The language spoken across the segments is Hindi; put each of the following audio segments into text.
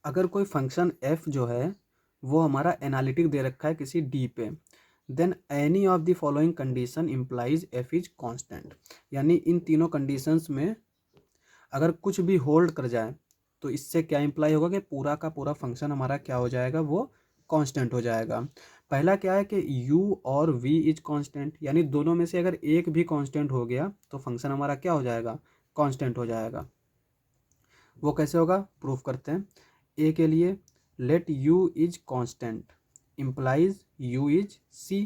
अगर कोई फंक्शन f जो है वो हमारा एनालिटिक दे रखा है किसी d पे, then any of the following condition implies f is constant. यानी इन तीनों कंडीशंस में अगर कुछ भी होल्ड कर जाए तो इससे क्या इम्प्लाई होगा कि पूरा का पूरा फंक्शन हमारा क्या हो जाएगा, वो कांस्टेंट हो जाएगा। पहला क्या है कि u और v इज कांस्टेंट, यानी दोनों में से अगर एक भी कांस्टेंट हो गया तो फंक्शन हमारा क्या हो जाएगा, कांस्टेंट हो जाएगा। वो कैसे होगा, प्रूफ करते हैं। ए के लिए let u is constant implies u is c।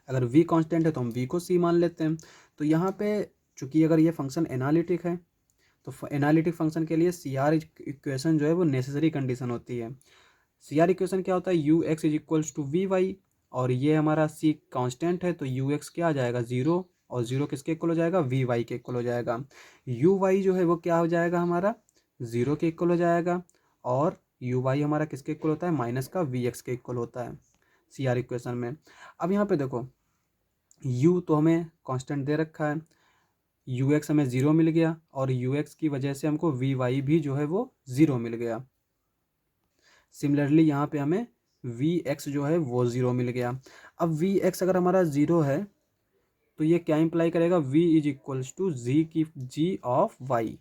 अगर v कांस्टेंट है तो हम v को c मान लेते हैं। तो यहाँ पे चूंकि अगर ये फंक्शन एनालिटिक है तो एनालिटिक फंक्शन के लिए सी आर इक्वेशन जो है वो नेसेसरी कंडीशन होती है। सी आर इक्वेशन क्या होता है, u x is equals to v y, और ये हमारा सी कांस्टेंट है तो यू एक्स क्या आ जाएगा, जीरो, और जीरो किसके इक्वल हो जाएगा, वी वाई के इक्वल हो जाएगा। यू वाई जो है वो क्या हो जाएगा हमारा, जीरो के इक्वल हो जाएगा, और यू वाई हमारा किसके इक्वल होता है, माइनस का वी एक्स के इक्वल होता है सी आर इक्वेशन में। अब यहाँ पे देखो u तो हमें कांस्टेंट दे रखा है, यू एक्स हमें ज़ीरो मिल गया, और यू एक्स की वजह से हमको वी वाई भी जो है वो ज़ीरो मिल गया। सिमिलरली यहाँ पे हमें वी एक्स जो है वो ज़ीरो मिल गया। अब वी एक्स अगर हमारा ज़ीरो है तो ये क्या इंप्लाई करेगा, v is equals to g of y.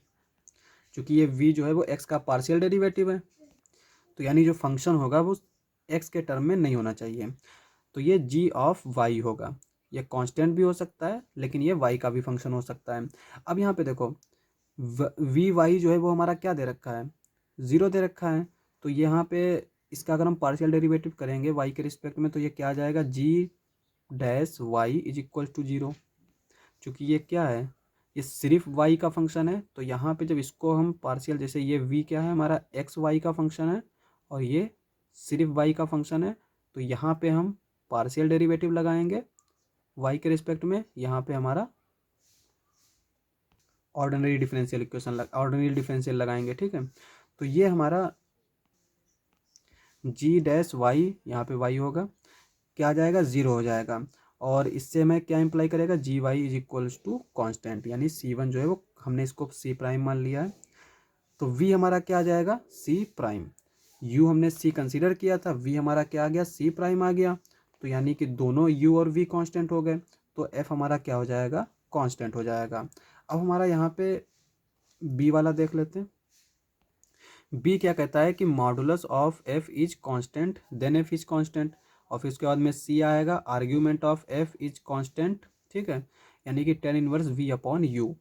चूँकि ये v जो है वो x का पार्शियल डेरिवेटिव है, तो यानी जो फंक्शन होगा वो x के टर्म में नहीं होना चाहिए, तो ये g ऑफ वाई होगा। ये कांस्टेंट भी हो सकता है लेकिन ये y का भी फंक्शन हो सकता है। अब यहाँ पे देखो वी वाई जो है वो हमारा क्या दे रखा है, ज़ीरो दे रखा है, तो यहाँ पे इसका अगर हम पार्शियल डेरिवेटिव करेंगे y के रिस्पेक्ट में तो ये क्या आ जाएगा, g dash y is equal to zero. चूँकि ये क्या है, ये सिर्फ y का फंक्शन है, तो यहाँ पे जब इसको हम पार्शियल, जैसे ये v क्या है हमारा एक्स वाई का फंक्शन है और ये सिर्फ y का फंक्शन है, तो यहाँ पे हम पार्शियल डेरिवेटिव लगाएंगे y के रिस्पेक्ट में, यहाँ पे हमारा ordinary differential equation ordinary differential लगाएंगे, ठीक है। तो ये हमारा जी डैश वाई, यहाँ पे वाई होगा क्या आ जाएगा, ज़ीरो हो जाएगा, और इससे हमें क्या इंप्लाई करेगा, g y is equals to constant, यानी सी वन जो है वो हमने इसको सी प्राइम मान लिया है, तो वी हमारा क्या आ जाएगा, सी प्राइम। यू हमने सी कंसीडर किया था, वी हमारा क्या आ गया, सी प्राइम आ गया, तो यानी कि दोनों यू और वी कांस्टेंट हो गए, तो एफ हमारा क्या हो जाएगा, कांस्टेंट हो जाएगा। अब हमारा यहाँ पे बी वाला देख लेते हैं। बी क्या कहता है कि modulus of F is constant then F is constant, और फिर उसके बाद में सी आएगा argument of F is constant, ठीक है, यानी कि tan inverse we upon U.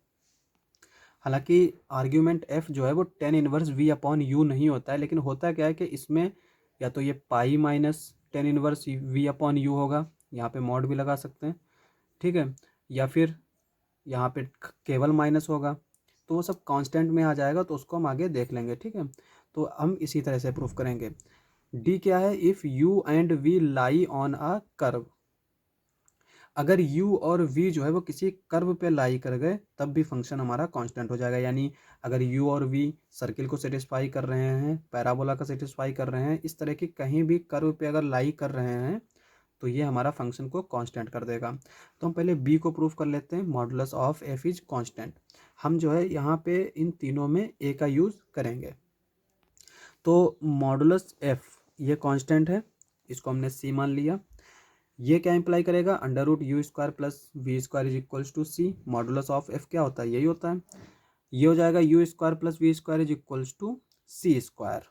हालांकि आर्ग्यूमेंट एफ जो है वो tan inverse we upon U नहीं होता है, लेकिन होता क्या है कि इसमें या तो ये pi minus tan inverse we upon u होगा, यहाँ पे मॉड भी लगा सकते हैं, ठीक है, या फिर यहाँ पे केवल माइनस होगा, तो वो सब कांस्टेंट में आ जाएगा, तो उसको हम आगे देख लेंगे, ठीक है। तो हम इसी तरह से प्रूफ करेंगे। डी क्या है, if u and v lie on a curve, अगर u और v जो है वो किसी कर्व पे लाई कर गए तब भी फंक्शन हमारा कांस्टेंट हो जाएगा। यानी अगर u और v सर्किल को सेटिस्फाई कर रहे हैं, पैराबोला का सेटिस्फाई कर रहे हैं, इस तरह की कहीं भी कर्व पे अगर लाई कर रहे हैं तो ये हमारा फंक्शन को कांस्टेंट कर देगा। तो हम पहले b को प्रूफ कर लेते हैं, modulus of f is constant. हम जो है यहाँ पे इन तीनों में a का यूज़ करेंगे। तो मॉडुलस f ये कांस्टेंट है, इसको हमने c मान लिया। ये क्या इंप्लाई करेगा, under root U square plus we square is equals to C. Modulus of F क्या होता है, यही होता है। ये हो जाएगा you square plus we square is equals to C square.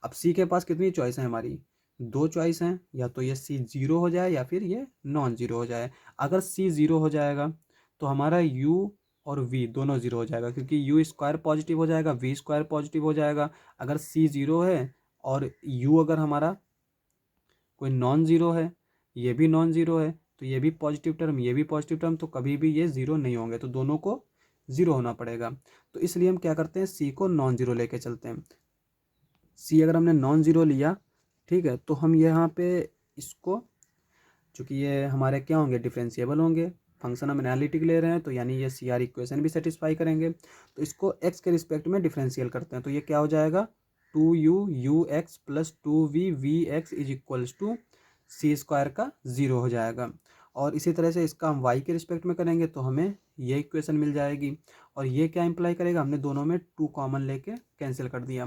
अब सी के पास कितनी चॉइस है हमारी, दो चॉइस हैं, या तो ये सी जीरो हो जाए या फिर ये नॉन जीरो हो जाए। अगर सी जीरो हो जाएगा तो हमारा यू और वी दोनों जीरो हो जाएगा, क्योंकि यू स्क्वायर पॉजिटिव हो जाएगा, वी स्क्वायर पॉजिटिव हो जाएगा। अगर सी जीरो है और यू अगर हमारा कोई नॉन ज़ीरो है, ये भी नॉन ज़ीरो है, तो ये भी पॉजिटिव टर्म, ये भी पॉजिटिव टर्म, तो कभी भी ये ज़ीरो नहीं होंगे, तो दोनों को ज़ीरो होना पड़ेगा। तो इसलिए हम क्या करते हैं, सी को नॉन ज़ीरो लेके चलते हैं। सी अगर हमने नॉन ज़ीरो लिया, ठीक है, तो हम यहाँ पे इसको, चूँकि ये हमारे क्या होंगे, डिफरेंशिएबल होंगे, फंक्शन हम एनालिटिक ले रहे हैं, तो यानी ये सी आर इक्वेशन भी सेटिस्फाई करेंगे। तो इसको एक्स के रिस्पेक्ट में डिफरेंशियल करते हैं, तो ये क्या हो जाएगा, two u x plus two v x is equals to C square का ज़ीरो हो जाएगा। और इसी तरह से इसका हम वाई के रिस्पेक्ट में करेंगे तो हमें ये इक्वेशन मिल जाएगी। और ये क्या इम्प्लाई करेगा, हमने दोनों में 2 कॉमन लेके कैंसिल कर दिया,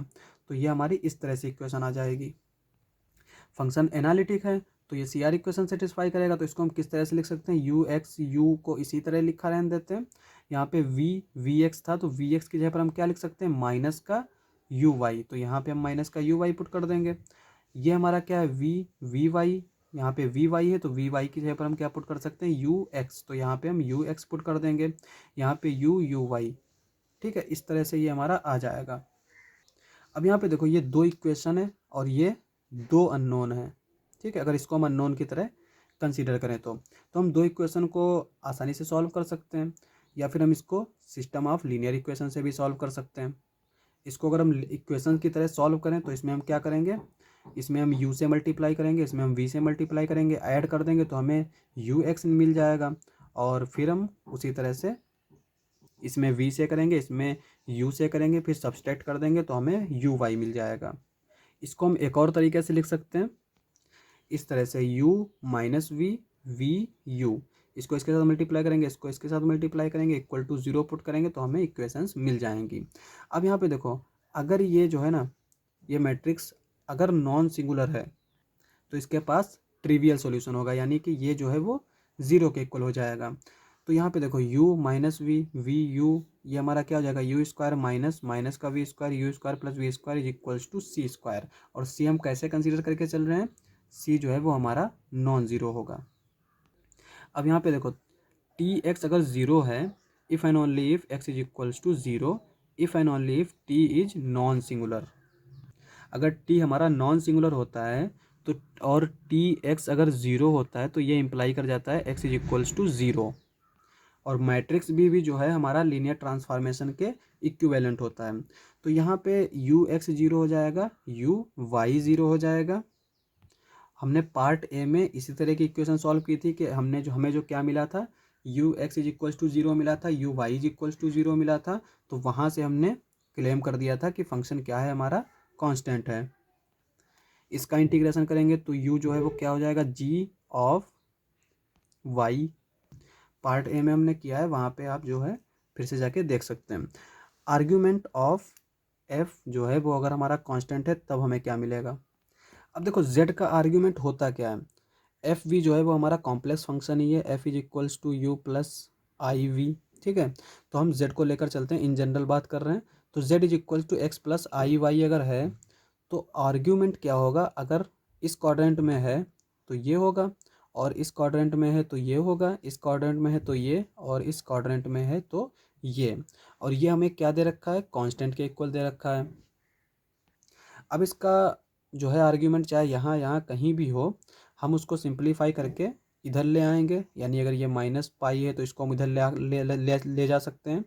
तो ये हमारी इस तरह से इक्वेशन आ जाएगी। फंक्शन एनालिटिक है तो ये सी आर इक्वेशन सेटिस्फाई करेगा, तो इसको हम किस तरह से लिख सकते हैं, यू एक्स, यू को इसी तरह लिखा रहने देते हैं। यहाँ पे वी एक्स था तो वी एक्स की जगह पर हम क्या लिख सकते हैं, माइनस का यू वाई, तो यहाँ पे हम माइनस का यू वाई पुट कर देंगे। ये हमारा क्या है, वी वाई, यहाँ पे वी वाई है तो वी वाई की जगह पर हम क्या पुट कर सकते हैं, यू एक्स, तो यहाँ पे हम यू एक्स पुट कर देंगे, यहाँ पे यू वाई। ठीक है, इस तरह से ये हमारा आ जाएगा। अब यहाँ पे देखो ये 2 इक्वेशन है और ये 2 अननोन है। ठीक है, अगर इसको हम अननोन की तरह कंसीडर करें तो हम 2 इक्वेशन को आसानी से सॉल्व कर सकते हैं, या फिर हम इसको सिस्टम ऑफ लीनियर इक्वेशन से भी सॉल्व कर सकते हैं। इसको अगर हम इक्वेशन की तरह सॉल्व करें तो इसमें हम क्या करेंगे, इसमें हम u से मल्टीप्लाई करेंगे, इसमें हम v से मल्टीप्लाई करेंगे, ऐड कर देंगे तो हमें यू एक्स मिल जाएगा, और फिर हम उसी तरह से इसमें v से करेंगे, इसमें u से करेंगे, फिर सब्सट्रैक्ट कर देंगे तो हमें यू वाई मिल जाएगा। इसको हम एक और तरीके से लिख सकते हैं, इस तरह से u माइनस वी यू, इसको इसके साथ मल्टीप्लाई करेंगे, इसको इसके साथ मल्टीप्लाई करेंगे, इक्वल टू 0 पुट करेंगे तो हमें इक्वेशंस मिल जाएंगी। अब यहाँ पे देखो, अगर ये जो है ना, ये मैट्रिक्स अगर नॉन सिंगुलर है तो इसके पास ट्रिवियल सॉल्यूशन होगा, यानी कि ये जो है वो 0 के इक्वल हो जाएगा। तो यहाँ पे देखो u माइनस वी यू, ये हमारा क्या हो जाएगा, यू स्क्वायर माइनस का v square, u square plus we square is equals to C square. और सी हम कैसे कंसीडर करके चल रहे हैं, सी जो है वो हमारा नॉन ज़ीरो होगा। अब यहाँ पे देखो टी एक्स अगर ज़ीरो है, if and only if x is equals to zero, if and only if t is non singular. अगर टी हमारा नॉन सिंगुलर होता है तो, और टी एक्स अगर ज़ीरो होता है तो ये इम्प्लाई कर जाता है x is equals to zero. और मैट्रिक्स भी जो है हमारा लीनियर ट्रांसफॉर्मेशन के इक्विवेलेंट होता है। तो यहाँ पे यू एक्स ज़ीरो हो जाएगा, यू वाई ज़ीरो हो जाएगा। हमने पार्ट ए में इसी तरह की इक्वेशन सॉल्व की थी कि हमें जो क्या मिला था, u x is equals to zero मिला था, u y is equals to zero मिला था। तो वहाँ से हमने क्लेम कर दिया था कि फंक्शन क्या है, हमारा कांस्टेंट है। इसका इंटीग्रेशन करेंगे तो u जो है वो क्या हो जाएगा, g of y। Part A में हमने किया है, वहाँ पे आप जो है फिर से जाके देख सकते हैं। आर्ग्यूमेंट ऑफ f जो है वो अगर हमारा कांस्टेंट है तब हमें क्या मिलेगा। अब देखो z का आर्ग्यूमेंट होता क्या है, एफ वी जो है वो हमारा कॉम्प्लेक्स फंक्शन ही है, f is equals to u plus i v. ठीक है, तो हम z को लेकर चलते हैं, इन जनरल बात कर रहे हैं। तो z is equals to x plus i y अगर है तो आर्ग्यूमेंट क्या होगा, अगर इस क्वाड्रेंट में है तो ये होगा, और इस क्वाड्रेंट में है तो ये होगा, इस क्वाड्रेंट में है तो ये, और इस क्वाड्रेंट में है तो ये। और ये हमें क्या दे रखा है, कांस्टेंट के इक्वल दे रखा है। अब इसका जो है आर्ग्यूमेंट चाहे यहाँ यहाँ कहीं भी हो, हम उसको सिंप्लीफाई करके इधर ले आएंगे, यानी अगर ये माइनस पाई है तो इसको हम इधर ले जा सकते हैं,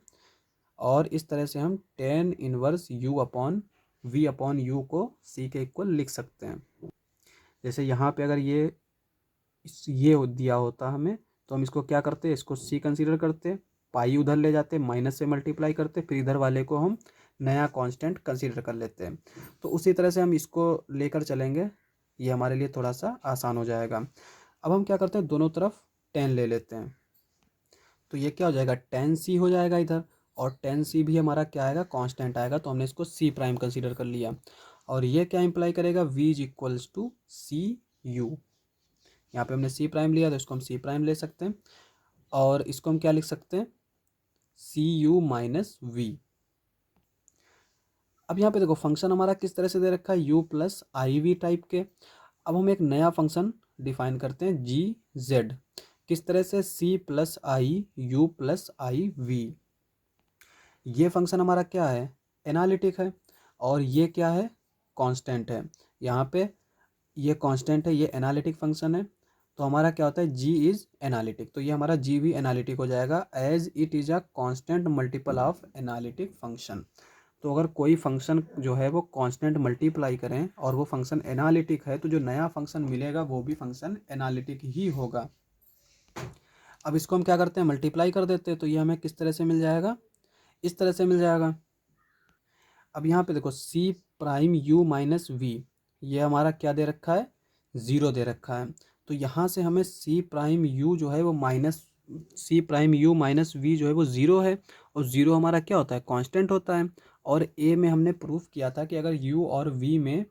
और इस तरह से हम tan inverse u upon v upon you को c के इक्वल लिख सकते हैं। जैसे यहाँ पे अगर ये दिया होता हमें, तो हम इसको क्या करते, इसको c कंसीडर करते, पाई उधर ले जाते, माइनस से मल्टीप्लाई करते, फिर इधर वाले को हम नया कांस्टेंट कंसीडर कर लेते हैं। तो उसी तरह से हम इसको लेकर चलेंगे, ये हमारे लिए थोड़ा सा आसान हो जाएगा। अब हम क्या करते हैं, दोनों तरफ 10 ले लेते हैं, तो ये क्या हो जाएगा, 10c हो जाएगा इधर, और 10c भी हमारा क्या आएगा, कांस्टेंट आएगा, तो हमने इसको c प्राइम कंसीडर कर लिया। और ये क्या इंप्लाई करेगा, v is equals to c u. यहाँ पे हमने c प्राइम लिया तो इसको हम c प्राइम ले सकते हैं, और इसको हम क्या लिख सकते हैं, सी यू माइनस वी। अब यहाँ पे देखो फंक्शन हमारा किस तरह से दे रखा है, u plus i v type के। अब हम एक नया फंक्शन डिफाइन करते हैं, जी जेड, किस तरह से, c plus i u plus i v. ये फंक्शन हमारा क्या है, एनालिटिक है, और ये क्या है, कांस्टेंट है। यहाँ पे ये कांस्टेंट है, ये एनालिटिक फंक्शन है, तो हमारा क्या होता है, g इज एनालिटिक, तो ये हमारा g भी एनालिटिक हो जाएगा, as it is a constant multiple of analytic function. तो अगर कोई फंक्शन जो है वो कांस्टेंट मल्टीप्लाई करें और वो फंक्शन एनालिटिक है, तो जो नया फंक्शन मिलेगा वो भी फंक्शन एनालिटिक ही होगा। अब इसको हम क्या करते हैं, मल्टीप्लाई कर देते हैं, तो ये हमें किस तरह से मिल जाएगा, इस तरह से मिल जाएगा। अब यहाँ पे देखो c prime u minus v, ये हमारा क्या दे रखा है, 0 दे रखा है, तो यहाँ से हमें c प्राइम u जो है वो minus c prime u minus v जो है वो ज़ीरो है, और ज़ीरो हमारा क्या होता है, कांस्टेंट होता है। और ए में हमने प्रूफ किया था कि अगर यू और वी में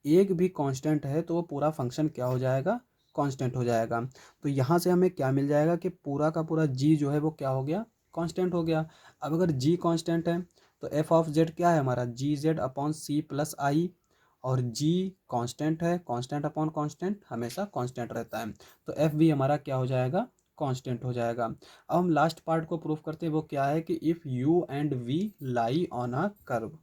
एक भी कांस्टेंट है तो वो पूरा फंक्शन क्या हो जाएगा, कांस्टेंट हो जाएगा। तो यहाँ से हमें क्या मिल जाएगा कि पूरा का पूरा जी जो है वो क्या हो गया, कांस्टेंट हो गया। अब अगर जी कांस्टेंट है तो एफ ऑफ जेड क्या है हमारा, जी जेड अपॉन सी प्लस आई, और जी कांस्टेंट है, कांस्टेंट अपॉन कांस्टेंट हमेशा कांस्टेंट रहता है, तो एफ भी हमारा क्या हो जाएगा, कांस्टेंट हो जाएगा। अब हम लास्ट पार्ट को प्रूफ करते हैं, वो क्या है कि if u and v lie on a curve.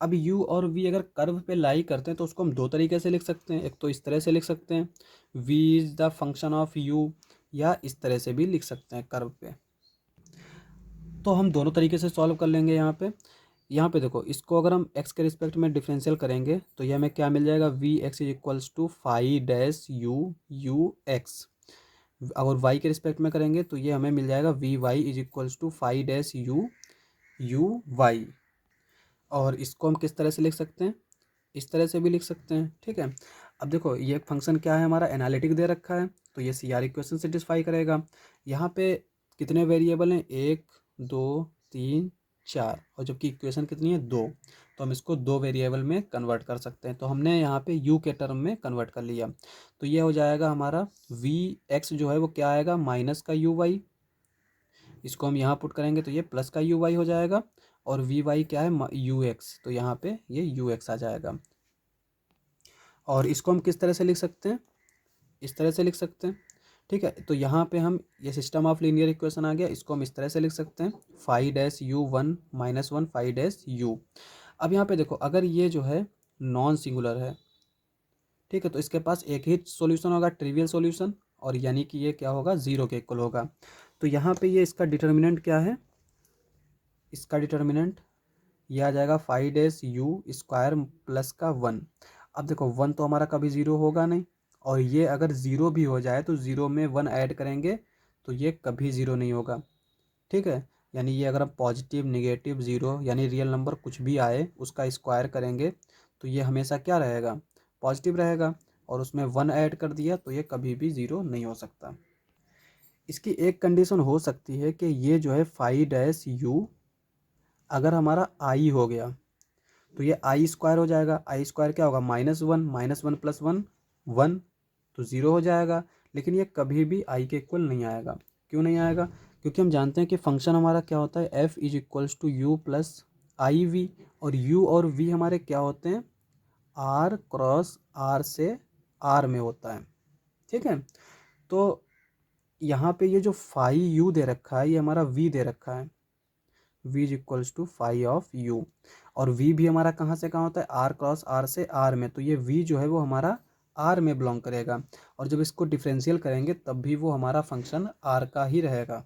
अब u और v अगर कर्व पे लाई करते हैं तो उसको हम दो तरीके से लिख सकते हैं, एक तो इस तरह से लिख सकते हैं v is the function of u, या इस तरह से भी लिख सकते हैं कर्व पे। तो हम दोनों तरीके से सॉल्व कर लेंगे। यहाँ पे देखो, इसको अगर हम x के रिस्पेक्ट में डिफरेंशियल करेंगे तो ये हमें क्या मिल जाएगा, v x is equals to phi dash u x. अगर y के रिस्पेक्ट में करेंगे तो ये हमें मिल जाएगा v y is equals to phi dash u y. और इसको हम किस तरह से लिख सकते हैं, इस तरह से भी लिख सकते हैं, ठीक है। अब देखो ये फंक्शन क्या है हमारा, एनालिटिक दे रखा है, तो ये सी आर इक्वेशन सेटिस्फाई करेगा। यहाँ पे कितने वेरिएबल हैं, एक दो तीन चार, और जबकि इक्वेशन कितनी है, दो, तो हम इसको दो वेरिएबल में कन्वर्ट कर सकते हैं। तो हमने यहाँ पे u के टर्म में कन्वर्ट कर लिया, तो ये हो जाएगा हमारा वी एक्स जो है वो क्या आएगा, माइनस का यू वाई, इसको हम यहाँ पुट करेंगे तो ये प्लस का यू वाई हो जाएगा, और वी वाई क्या है, यू एक्स, तो यहाँ पे ये यू एक्स आ जाएगा। और इसको हम किस तरह से लिख सकते हैं, इस तरह से लिख सकते हैं, ठीक है। तो यहाँ पे हम ये सिस्टम ऑफ लीनियर इक्वेशन आ गया, इसको हम इस तरह से लिख सकते हैं, phi dash u one minus one phi dash u. अब यहाँ पे देखो, अगर ये जो है नॉन सिंगुलर है, ठीक है, तो इसके पास एक ही सॉल्यूशन होगा, ट्रिवियल सॉल्यूशन, और यानी कि ये क्या होगा, ज़ीरो के इक्वल होगा। तो यहाँ पे ये इसका डिटर्मिनेंट क्या है, इसका डिटर्मिनेंट ये आ जाएगा five dash you square plus का वन। अब देखो वन तो हमारा कभी ज़ीरो होगा नहीं, और ये अगर ज़ीरो भी हो जाए तो ज़ीरो में वन ऐड करेंगे तो ये कभी ज़ीरो नहीं होगा, ठीक है। यानी ये अगर हम पॉजिटिव निगेटिव ज़ीरो यानी रियल नंबर कुछ भी आए उसका स्क्वायर करेंगे तो ये हमेशा क्या रहेगा, पॉजिटिव रहेगा, और उसमें वन ऐड कर दिया तो ये कभी भी ज़ीरो नहीं हो सकता। इसकी एक कंडीशन हो सकती है कि ये जो है फाइव डैश यू अगर हमारा आई हो गया तो ये आई स्क्वायर हो जाएगा, आई स्क्वायर क्या होगा, minus one plus one, one, तो ज़ीरो हो जाएगा। लेकिन ये कभी भी आई के इक्वल नहीं आएगा। क्यों नहीं आएगा, क्योंकि हम जानते हैं कि फंक्शन हमारा क्या होता है, f is equals to u plus i v, और यू और वी हमारे क्या होते हैं, आर क्रॉस आर से आर में होता है, ठीक है। तो यहाँ पे ये जो फाई यू दे रखा है ये हमारा वी दे रखा है, v is equals to phi of u, और v भी हमारा कहाँ से कहाँ होता है, r क्रॉस r से r में, तो ये v जो है वो हमारा r में बिलोंग करेगा, और जब इसको डिफरेंशियल करेंगे तब भी वो हमारा फंक्शन r का ही रहेगा।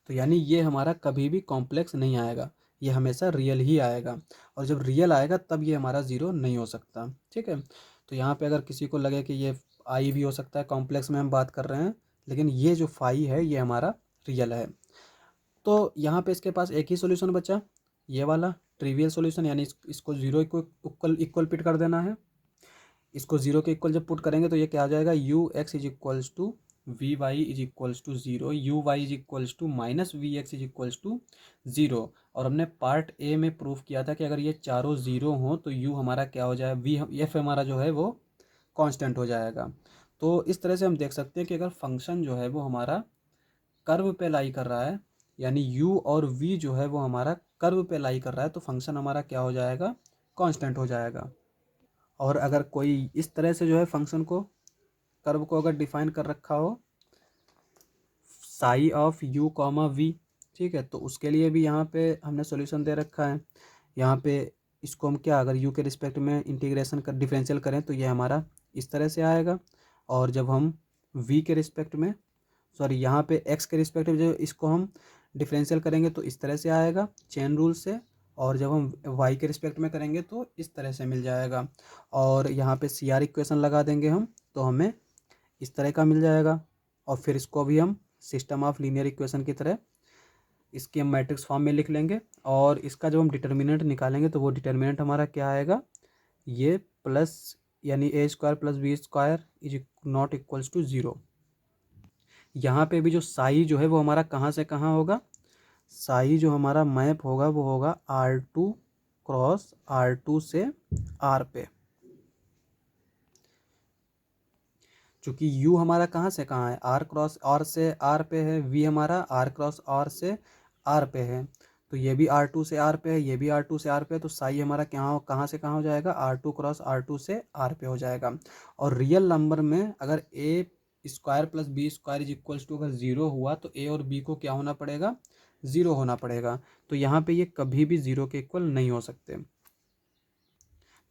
तो यानी ये हमारा कभी भी कॉम्प्लेक्स नहीं आएगा, ये हमेशा रियल ही आएगा, और जब रियल आएगा तब ये हमारा ज़ीरो नहीं हो सकता, ठीक है। तो यहाँ पे अगर किसी को लगे कि ये आई भी हो सकता है, कॉम्प्लेक्स में हम बात कर रहे हैं, लेकिन ये जो फाई है ये हमारा रियल है। तो यहाँ पे इसके पास एक ही सॉल्यूशन बचा, ये वाला ट्रिवियल सॉल्यूशन, यानी इसको जीरो को इक्वल पिट कर देना है। इसको जीरो के इक्वल जब पुट करेंगे तो ये क्या आ जाएगा, u x is equals to v y is equals to zero, u y is equals to minus v x is equals to zero. और हमने पार्ट ए में प्रूफ किया था कि अगर ये चारों ज़ीरो हों तो यू हमारा क्या हो जाए, वी एफ हमारा जो है वो कांस्टेंट हो जाएगा। तो इस तरह से हम देख सकते हैं कि अगर फंक्शन जो है वो हमारा कर्व पे लाई कर रहा है, यानी u और v जो है वो हमारा कर्व पे लाई कर रहा है, तो फंक्शन हमारा क्या हो जाएगा, कांस्टेंट हो जाएगा। और अगर कोई इस तरह से जो है फंक्शन को, कर्व को अगर डिफाइन कर रखा हो sigh of u comma v, ठीक है, तो उसके लिए भी यहाँ पे हमने सॉल्यूशन दे रखा है। यहाँ पे इसको हम क्या, अगर u के रिस्पेक्ट में इंटीग्रेशन कर डिफरेंशियल करें तो ये हमारा इस तरह से आएगा, और जब हम v के रिस्पेक्ट में, सॉरी यहाँ पे x के रिस्पेक्ट में जो इसको हम डिफरेंशियल करेंगे तो इस तरह से आएगा चेन रूल से, और जब हम y के रिस्पेक्ट में करेंगे तो इस तरह से मिल जाएगा। और यहाँ पे सी आर इक्वेशन लगा देंगे हम तो हमें इस तरह का मिल जाएगा, और फिर इसको भी हम सिस्टम ऑफ लीनियर इक्वेशन की तरह इसकी हम मैट्रिक्स फॉर्म में लिख लेंगे, और इसका जब हम डिटर्मिनेंट निकालेंगे तो वो डिटर्मिनेंट हमारा क्या आएगा, ये प्लस यानी a square plus b square is not equals to zero. यहाँ पे भी जो साई जो है वो हमारा कहाँ से कहाँ होगा, साई जो हमारा मैप होगा वो होगा R2 क्रॉस R2 से R पे। चूँकि U हमारा कहाँ से कहाँ है, R क्रॉस R से R पे है, V हमारा R क्रॉस R से R पे है, तो ये भी R2 से R पे है, ये भी R2 से R पे है, तो साई हमारा कहाँ से कहाँ हो जाएगा, R2 क्रॉस R2 से R पे हो जाएगा। और रियल नंबर में अगर a square plus b square is equals to अगर ज़ीरो हुआ तो ए और बी को क्या होना पड़ेगा, ज़ीरो होना पड़ेगा। तो यहाँ पे ये कभी भी ज़ीरो के इक्वल नहीं हो सकते।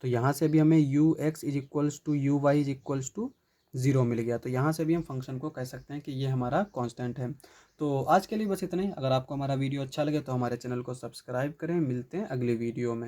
तो यहाँ से भी हमें u x is equals to u y is equals to zero मिल गया। तो यहाँ से भी हम फंक्शन को कह सकते हैं कि ये हमारा कांस्टेंट है। तो आज के लिए बस इतना ही। अगर आपको हमारा वीडियो अच्छा लगे तो हमारे चैनल को सब्सक्राइब करें। मिलते हैं अगले वीडियो में।